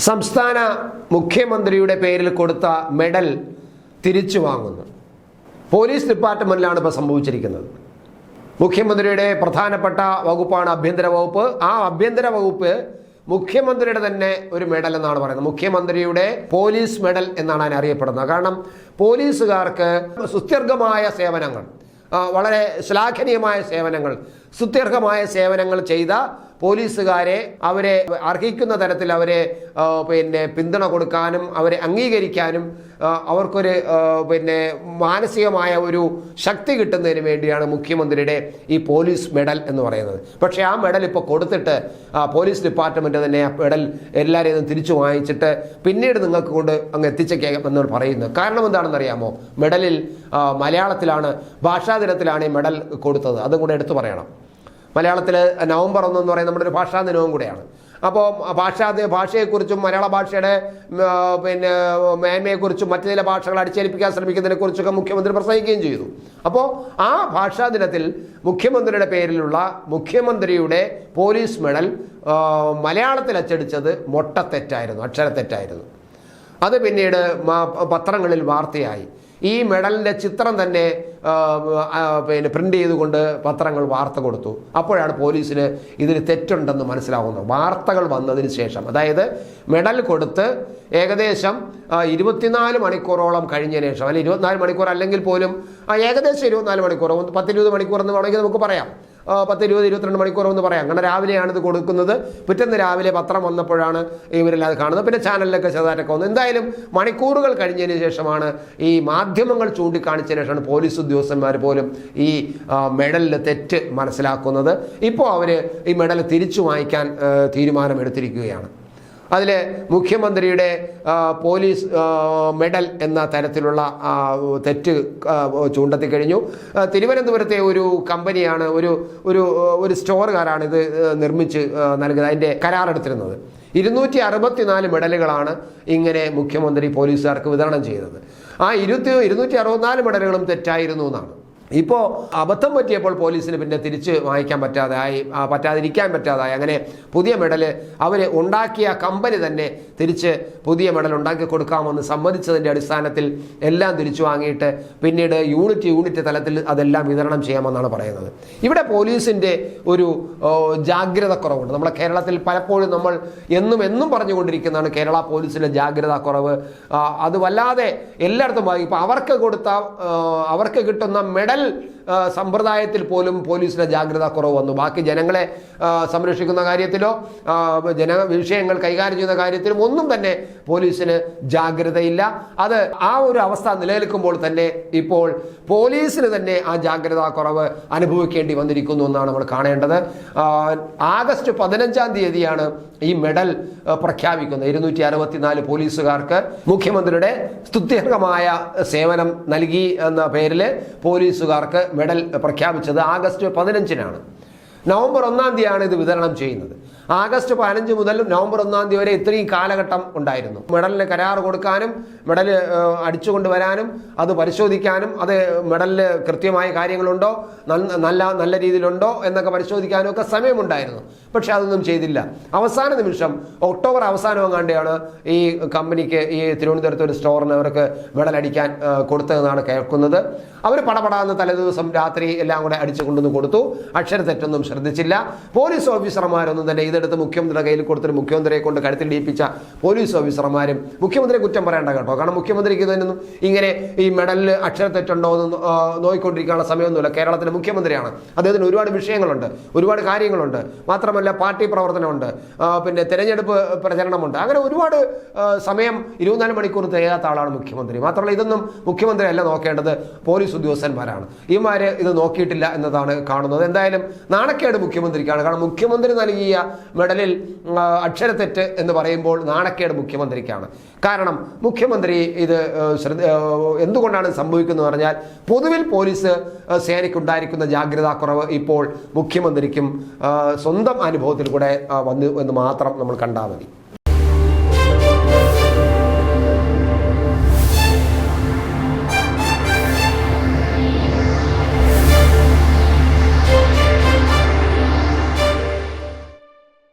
സംസ്ഥാന മുഖ്യമന്ത്രിയുടെ പേരിൽ കൊടുത്ത മെഡൽ തിരിച്ചു വാങ്ങുന്നു. പോലീസ് ഡിപ്പാർട്ട്മെന്റിലാണ് ഇപ്പോൾ സംഭവിച്ചിരിക്കുന്നത്. മുഖ്യമന്ത്രിയുടെ പ്രധാനപ്പെട്ട വകുപ്പാണ് ആഭ്യന്തര വകുപ്പ്. ആ ആഭ്യന്തര വകുപ്പ് മുഖ്യമന്ത്രിയുടെ തന്നെ ഒരു മെഡൽ എന്നാണ് പറയുന്നത്. മുഖ്യമന്ത്രിയുടെ പോലീസ് മെഡൽ എന്നാണ് അതിനെ അറിയപ്പെടുന്നത്. കാരണം പോലീസുകാർക്ക് സുത്യർഹമായ സേവനങ്ങൾ, വളരെ ശ്ലാഘനീയമായ സേവനങ്ങൾ, സുത്യർഹമായ സേവനങ്ങൾ ചെയ്ത പോലീസുകാരെ അവരെ അർഹിക്കുന്ന തരത്തിൽ അവരെ പിന്തുണ കൊടുക്കാനും അവരെ അംഗീകരിക്കാനും അവർക്കൊരു മാനസികമായ ഒരു ശക്തി കിട്ടുന്നതിന് വേണ്ടിയാണ് മുഖ്യമന്ത്രിയുടെ ഈ പോലീസ് മെഡൽ എന്ന് പറയുന്നത്. പക്ഷേ ആ മെഡൽ ഇപ്പോൾ കൊടുത്തിട്ട് പോലീസ് ഡിപ്പാർട്ട്മെൻറ്റ് തന്നെ ആ മെഡൽ എല്ലാവരെയും തിരിച്ചു വാങ്ങിച്ചിട്ട് പിന്നീട് നിങ്ങൾക്ക് കൊണ്ട് അങ്ങ് എത്തിച്ചേക്കാം എന്ന് പറയുന്നത്. കാരണം എന്താണെന്ന് അറിയാമോ? മെഡലിൽ മലയാളത്തിലാണ്, ഭാഷാ ദിനത്തിലാണ് ഈ മെഡൽ കൊടുത്തത്. അതും കൂടെ എടുത്തു പറയണം. മലയാളത്തിൽ നവംബർ 1 എന്ന് പറയുന്നത് നമ്മുടെ ഒരു ഭാഷാ ദിനവും കൂടെയാണ്. അപ്പോൾ ഭാഷയെക്കുറിച്ചും മലയാള ഭാഷയുടെ മേന്മയെക്കുറിച്ചും മറ്റു ചില ഭാഷകൾ അടിച്ചേൽപ്പിക്കാൻ ശ്രമിക്കുന്നതിനെക്കുറിച്ചൊക്കെ മുഖ്യമന്ത്രി പ്രസംഗിക്കുകയും ചെയ്തു. അപ്പോൾ ആ ഭാഷാ ദിനത്തിൽ മുഖ്യമന്ത്രിയുടെ പേരിലുള്ള മുഖ്യമന്ത്രിയുടെ പോലീസ് മെഡൽ മലയാളത്തിൽ അച്ചടിച്ചത് മൊട്ടത്തെറ്റായിരുന്നു, അക്ഷരത്തെറ്റായിരുന്നു. അത് പിന്നീട് പത്രങ്ങളിൽ വാർത്തയായി. ഈ മെഡലിൻ്റെ ചിത്രം തന്നെ പ്രിന്റ് ചെയ്തുകൊണ്ട് പത്രങ്ങൾ വാർത്ത കൊടുത്തു. അപ്പോഴാണ് പോലീസിന് ഇതിന് തെറ്റുണ്ടെന്ന് മനസ്സിലാവുന്നത്. വാർത്തകൾ വന്നതിന് ശേഷം, അതായത് മെഡൽ കൊടുത്ത് ഏകദേശം 24 മണിക്കൂറോളം കഴിഞ്ഞതിന് ശേഷം, അല്ലെങ്കിൽ 24 മണിക്കൂർ അല്ലെങ്കിൽ പോലും ഏകദേശം 24 മണിക്കൂർ, 10-20 മണിക്കൂർ എന്ന് വേണമെങ്കിൽ നമുക്ക് പറയാം, 10-20-22 മണിക്കൂർ എന്ന് പറയാം. അങ്ങനെ രാവിലെയാണ് ഇത് കൊടുക്കുന്നത്. പിറ്റേന്ന് രാവിലെ പത്രം വന്നപ്പോഴാണ് ഇവരെല്ലാം കാണുന്നത്. പിന്നെ ചാനലിലൊക്കെ ചെറുതായിട്ടൊക്കെ വന്നു. എന്തായാലും മണിക്കൂറുകൾ കഴിഞ്ഞതിന് ശേഷമാണ് ഈ മാധ്യമങ്ങൾ ചൂണ്ടിക്കാണിച്ചതിന് ശേഷമാണ് പോലീസ് ഉദ്യോഗസ്ഥന്മാർ പോലും ഈ മെഡലിൽ തെറ്റ് മനസ്സിലാക്കുന്നത്. ഇപ്പോൾ അവർ ഈ മെഡൽ തിരിച്ചു വാങ്ങിക്കാൻ തീരുമാനമെടുത്തിരിക്കുകയാണ്. അതിൽ മുഖ്യമന്ത്രിയുടെ പോലീസ് മെഡൽ എന്ന തരത്തിലുള്ള തെറ്റ് ചൂണ്ടെത്തി കഴിഞ്ഞു. തിരുവനന്തപുരത്തെ ഒരു കമ്പനിയാണ്, ഒരു സ്റ്റോറുകാരാണ് ഇത് നിർമ്മിച്ച് നൽകുന്നത്, അതിൻ്റെ കരാറെടുത്തിരുന്നത്. 264 മെഡലുകളാണ് ഇങ്ങനെ മുഖ്യമന്ത്രി പോലീസുകാർക്ക് വിതരണം ചെയ്തത്. ആ 264 മെഡലുകളും തെറ്റായിരുന്നു എന്നാണ്. ഇപ്പോൾ അബദ്ധം പറ്റിയപ്പോൾ പോലീസിന് പിന്നെ തിരിച്ച് വാങ്ങിക്കാൻ പറ്റാതിരിക്കാൻ പറ്റാതായി. അങ്ങനെ പുതിയ മെഡൽ അവർ ഉണ്ടാക്കിയ കമ്പനി തന്നെ തിരിച്ച് പുതിയ മെഡൽ ഉണ്ടാക്കി കൊടുക്കാമെന്ന് സമ്മതിച്ചതിൻ്റെ അടിസ്ഥാനത്തിൽ എല്ലാം തിരിച്ചു വാങ്ങിയിട്ട് പിന്നീട് യൂണിറ്റ് തലത്തിൽ അതെല്ലാം വിതരണം ചെയ്യാമെന്നാണ് പറയുന്നത്. ഇവിടെ പോലീസിൻ്റെ ഒരു ജാഗ്രത കുറവുണ്ട്. നമ്മുടെ കേരളത്തിൽ പലപ്പോഴും നമ്മൾ എന്നും പറഞ്ഞുകൊണ്ടിരിക്കുന്നതാണ് കേരള പോലീസിൻ്റെ ജാഗ്രത കുറവ്. അത് വല്ലാതെ എല്ലായിടത്തും ഇപ്പോൾ അവർക്ക് കിട്ടുന്ന മെഡൽ സമ്പ്രദായത്തിൽ പോലും പോലീസിന്റെ ജാഗ്രത കുറവ് വന്നു. ബാക്കി ജനങ്ങളെ സംരക്ഷിക്കുന്ന കാര്യത്തിലോ വിഷയങ്ങൾ കൈകാര്യം ചെയ്യുന്ന കാര്യത്തിലും ഒന്നും തന്നെ പോലീസിന് ജാഗ്രതയില്ല. അത് ആ ഒരു അവസ്ഥ നിലനിൽക്കുമ്പോൾ തന്നെ ഇപ്പോൾ പോലീസിന് തന്നെ ആ ജാഗ്രതാ കുറവ് അനുഭവിക്കേണ്ടി വന്നിരിക്കുന്നു എന്നാണ് നമ്മൾ കാണേണ്ടത്. ആഗസ്റ്റ് 15-ാം തീയതിയാണ് ഈ മെഡൽ പ്രഖ്യാപിക്കുന്നത്. 264 പോലീസുകാർക്ക് മുഖ്യമന്ത്രിയുടെ സ്തുത്യർഹമായ സേവനം നൽകി എന്ന പേരിൽ പോലീസുകാർക്ക് മെഡൽ പ്രഖ്യാപിച്ചത് ആഗസ്റ്റ് 15-നാണ്. നവംബർ 1-ാം തീയതിയാണ് ഇത് വിതരണം ചെയ്യുന്നത്. ആഗസ്റ്റ് 15 മുതൽ നവംബർ 1-ാം തീയതി വരെ ഇത്രയും കാലഘട്ടം ഉണ്ടായിരുന്നു. മെഡലിന് കരാർ കൊടുക്കാനും മെഡൽ അടിച്ചുകൊണ്ടുവരാനും അത് പരിശോധിക്കാനും അത് മെഡലിൽ കൃത്യമായ കാര്യങ്ങളുണ്ടോ, നല്ല രീതിയിലുണ്ടോ എന്നൊക്കെ പരിശോധിക്കാനും ഒക്കെ സമയമുണ്ടായിരുന്നു. പക്ഷെ അതൊന്നും ചെയ്തില്ല. അവസാന നിമിഷം ഒക്ടോബർ അവസാനം എങ്ങാണ്ടാണ് ഈ കമ്പനിക്ക്, ഈ തിരുവനന്തപുരത്ത് ഒരു സ്റ്റോറിന് അവർക്ക് മെഡൽ അടിക്കാൻ കൊടുത്തതെന്നാണ് കേൾക്കുന്നത്. അവർ പടപടാന്ന് തലേദിവസം രാത്രി എല്ലാം കൂടെ അടിച്ചു കൊണ്ടുവന്ന് കൊടുത്തു. അക്ഷരത്തെറ്റൊന്നും ശ്രദ്ധിച്ചില്ല. പോലീസ് ഓഫീസർമാരൊന്നും തന്നെ ഇതെടുത്ത് മുഖ്യമന്ത്രിയുടെ കയ്യിൽ കൊടുത്തിട്ട് മുഖ്യമന്ത്രിയെ കൊണ്ട് കഴുത്തിലിടിപ്പിച്ച പോലീസ് ഓഫീസർമാരും മുഖ്യമന്ത്രിയെ കുറ്റം പറയേണ്ട കേട്ടോ. കാരണം മുഖ്യമന്ത്രിക്ക് ഇതിനൊന്നും ഇങ്ങനെ ഈ മെഡലിൽ അക്ഷരത്തെറ്റുണ്ടോ എന്ന് നോക്കിക്കൊണ്ടിരിക്കാനുള്ള സമയമൊന്നുമില്ല. കേരളത്തിലെ മുഖ്യമന്ത്രിയാണ്. അദ്ദേഹത്തിന് ഒരുപാട് വിഷയങ്ങളുണ്ട്, ഒരുപാട് കാര്യങ്ങളുണ്ട്. മാത്രമല്ല പാർട്ടി പ്രവർത്തനമുണ്ട്, പിന്നെ തെരഞ്ഞെടുപ്പ് പ്രചരണമുണ്ട്. അങ്ങനെ ഒരുപാട് സമയം 24 മണിക്കൂർ തികയാത്ത ആളാണ് മുഖ്യമന്ത്രി. മാത്രമല്ല ഇതൊന്നും മുഖ്യമന്ത്രി അല്ല നോക്കേണ്ടത്, പോലീസ് ഉദ്യോഗസ്ഥന്മാരാണ്. ഇവന്മാര് ഇത് നോക്കിയിട്ടില്ല എന്നതാണ് കാണുന്നത്. എന്തായാലും നാണക്കേട് മുഖ്യമന്ത്രിക്കാണ്. കാരണം മുഖ്യമന്ത്രി നൽകിയ മെഡലിൽ അക്ഷരത്തെറ്റ് എന്ന് പറയുമ്പോൾ നാണക്കേട് മുഖ്യമന്ത്രിക്കാണ്. കാരണം മുഖ്യമന്ത്രി ഇത് എന്തുകൊണ്ടാണ് സംഭവിക്കുന്നത് പറഞ്ഞാൽ പൊതുവിൽ പോലീസ് സേനയ്ക്കുണ്ടായിരിക്കുന്ന ജാഗ്രതാക്കുറവ് ഇപ്പോൾ മുഖ്യമന്ത്രിക്കും സ്വന്തം അനുഭവത്തിൽ കൂടെ വന്നു എന്ന് മാത്രം നമ്മൾ കണ്ടാൽ മതി.